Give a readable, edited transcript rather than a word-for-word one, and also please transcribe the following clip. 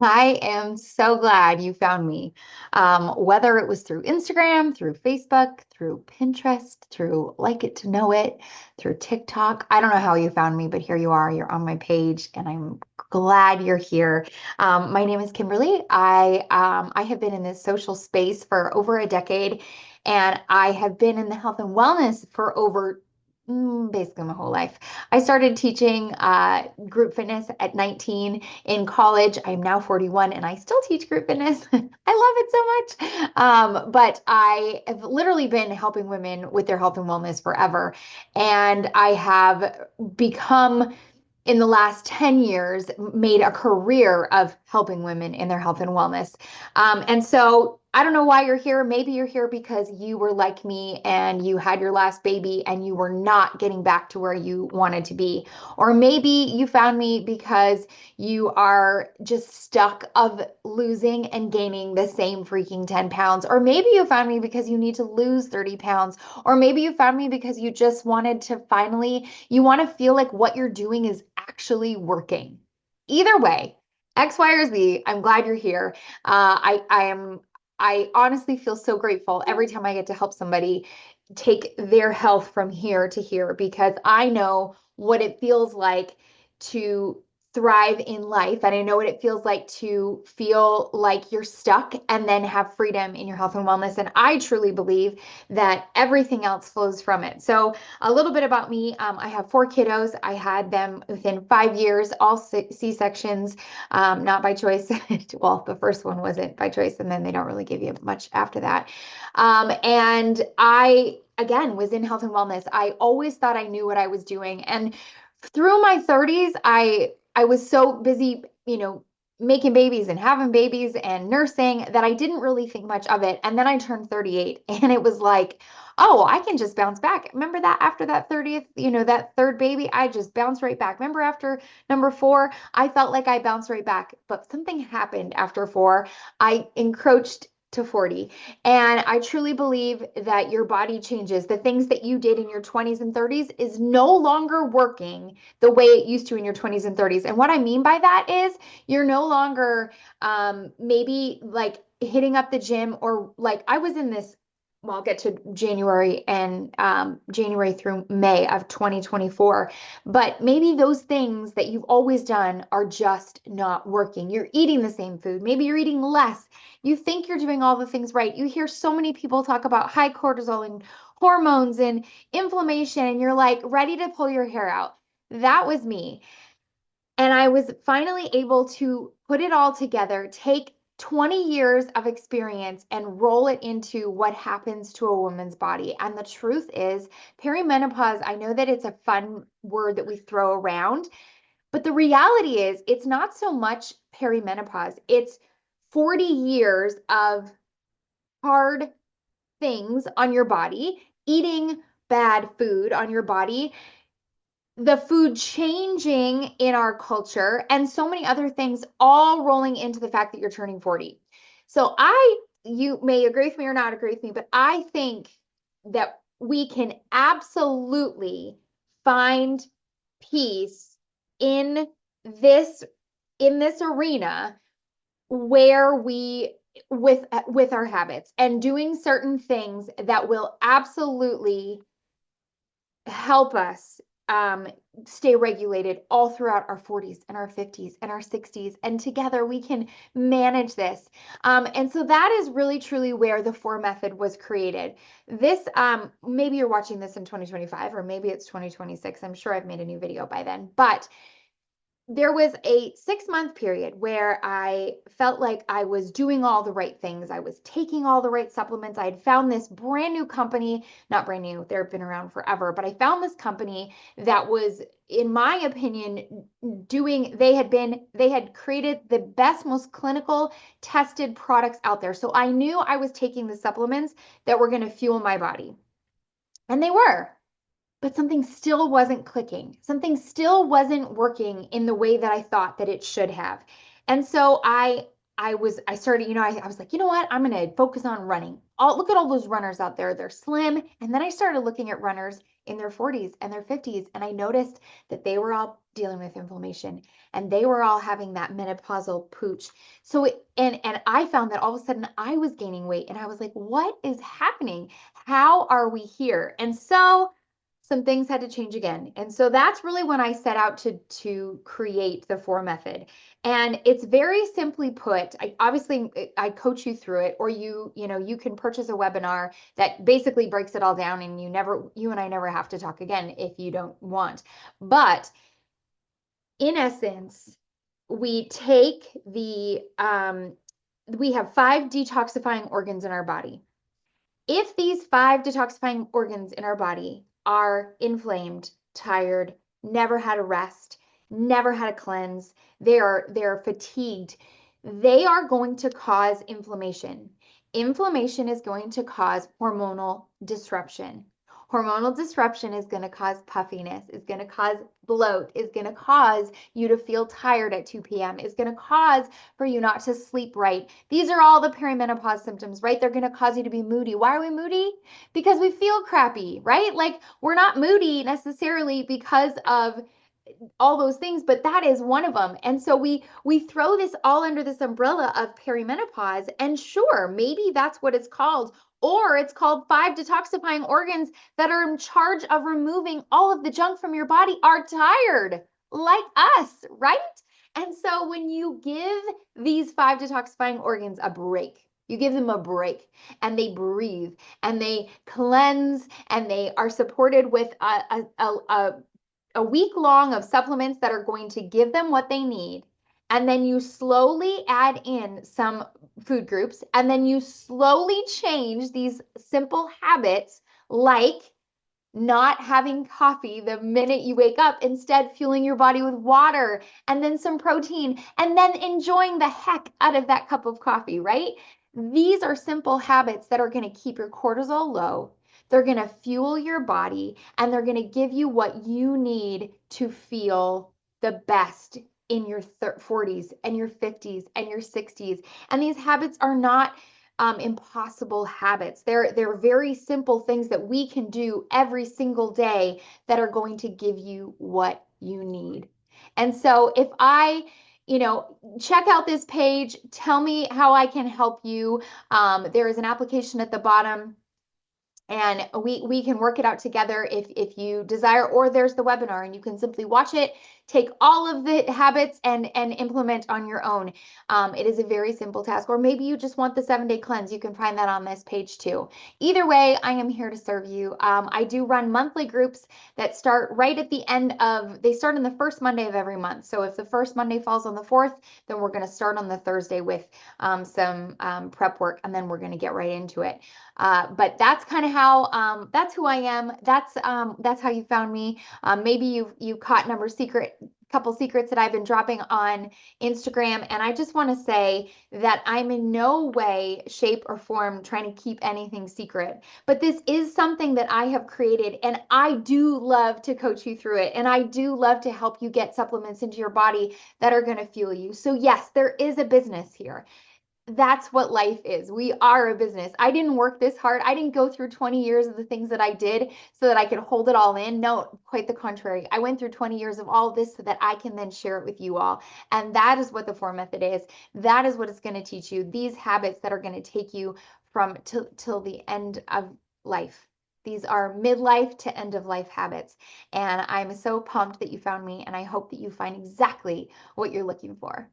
I am so glad you found me. Whether it was through Instagram, through Facebook, through Pinterest, through Like It to Know It, through TikTok. I don't know how you found me, but here you are. You're on my page, and I'm glad you're here. My name is Kimberly. I have been in this social space for over a decade, and I have been in the health and wellness for over basically my whole life. I started teaching group fitness at 19 in college. I'm now 41 and I still teach group fitness. I love it so much. But I have literally been helping women with their health and wellness forever. And I have become in the last 10 years made a career of helping women in their health and wellness. And so I don't know why you're here. Maybe you're here because you were like me and you had your last baby and you were not getting back to where you wanted to be. Or maybe you found me because you are just stuck of losing and gaining the same freaking 10 pounds. Or maybe you found me because you need to lose 30 pounds. Or maybe you found me because you just wanted to finally, you want to feel like what you're doing is actually working. Either way, X, Y, or Z, I'm glad you're here. I honestly feel so grateful every time I get to help somebody take their health from here to here because I know what it feels like to thrive in life. And I know what it feels like to feel like you're stuck and then have freedom in your health and wellness. And I truly believe that everything else flows from it. So, a little bit about me. I have four kiddos. I had them within 5 years, all C-sections, not by choice. Well, the first one wasn't by choice, and then they don't really give you much after that. And I, again, was in health and wellness. I always thought I knew what I was doing. And through my 30s, I was so busy, making babies and having babies and nursing that I didn't really think much of it. And then I turned 38 and it was like, oh, I can just bounce back. Remember that after that 30th, that third baby, I just bounced right back. Remember after number four, I felt like I bounced right back, but something happened after four. I encroached to 40. And I truly believe that your body changes. The things that you did in your 20s and 30s is no longer working the way it used to in your 20s and 30s. And what I mean by that is you're no longer maybe like hitting up the gym or like I was in this. Well, I'll get to January and January through May of 2024. But maybe those things that you've always done are just not working. You're eating the same food. Maybe you're eating less. You think you're doing all the things right. You hear so many people talk about high cortisol and hormones and inflammation, and you're like ready to pull your hair out. That was me. And I was finally able to put it all together, take 20 years of experience and roll it into what happens to a woman's body. And the truth is, perimenopause, I know that it's a fun word that we throw around, but the reality is, it's not so much perimenopause, it's 40 years of hard things on your body, eating bad food on your body, the food changing in our culture, and so many other things all rolling into the fact that you're turning 40. So you may agree with me or not agree with me, but I think that we can absolutely find peace in this in this arena where we with our habits and doing certain things that will absolutely help us um, stay regulated all throughout our 40s and our 50s and our 60s. And together we can manage this. And so that is really truly where the four method was created. This, maybe you're watching this in 2025 or maybe it's 2026. I'm sure I've made a new video by then, but there was a 6 month period where I felt like I was doing all the right things. I was taking all the right supplements. I had found this brand new company, not brand new, they've been around forever, but I found this company that was, in my opinion, they had created the best, most clinical tested products out there. So I knew I was taking the supplements that were going to fuel my body. And they were, but something still wasn't clicking. Something still wasn't working in the way that I thought that it should have. And so I started, I was like, you know what? I'm going to focus on running. Look at all those runners out there. They're slim. And then I started looking at runners in their 40s and their 50s, and I noticed that they were all dealing with inflammation, and they were all having that menopausal pooch. So and I found that all of a sudden I was gaining weight, and I was like, what is happening? How are we here? And so some things had to change again. And so that's really when I set out to create the four method. And it's very simply put. I coach you through it, or you can purchase a webinar that basically breaks it all down, and you and I never have to talk again if you don't want. But in essence, we take we have 5 detoxifying organs in our body. If these 5 detoxifying organs in our body are inflamed, tired, never had a rest, never had a cleanse, they're fatigued, they are going to cause inflammation. Inflammation is going to cause hormonal disruption. Hormonal disruption is going to cause puffiness, is going to cause bloat, is going to cause you to feel tired at 2 p.m., is going to cause for you not to sleep right. These are all the perimenopause symptoms, right? They're going to cause you to be moody. Why are we moody? Because we feel crappy, right? Like we're not moody necessarily because of all those things, but that is one of them. And so we throw this all under this umbrella of perimenopause, and sure, maybe that's what it's called, or it's called 5 detoxifying organs that are in charge of removing all of the junk from your body are tired, like us, right? And so when you give these 5 detoxifying organs a break, you give them a break, and they breathe and they cleanse, and they are supported with a week long of supplements that are going to give them what they need. And then you slowly add in some food groups, and then you slowly change these simple habits, like not having coffee the minute you wake up, instead fueling your body with water and then some protein, and then enjoying the heck out of that cup of coffee, right? These are simple habits that are going to keep your cortisol low. They're going to fuel your body, and they're going to give you what you need to feel the best in your 40s and your 50s and your 60s. And these habits are not impossible habits. They're very simple things that we can do every single day that are going to give you what you need. And so if check out this page, tell me how I can help you. There is an application at the bottom, and we can work it out together if you desire, or there's the webinar, and you can simply watch it, take all of the habits, and implement on your own. It is a very simple task. Or maybe you just want the 7-day cleanse. You can find that on this page too. Either way, I am here to serve you. I do run monthly groups that start right at the end of, they start on the first Monday of every month. So if the first Monday falls on the 4th, then we're going to start on the Thursday with some prep work, and then we're going to get right into it. But that's kind of how, that's who I am. That's how you found me. Maybe you caught couple secrets that I've been dropping on Instagram. And I just want to say that I'm in no way, shape, or form trying to keep anything secret. But this is something that I have created, and I do love to coach you through it. And I do love to help you get supplements into your body that are going to fuel you. So yes, there is a business here. That's what life is. We are a business. I didn't work this hard. I didn't go through 20 years of the things that I did so that I could hold it all in. No, quite the contrary. I went through 20 years of all of this so that I can then share it with you all. And that is what the 4 method is. That is what it's going to teach you. These habits that are going to take you from till the end of life. These are midlife to end of life habits. And I'm so pumped that you found me, and I hope that you find exactly what you're looking for.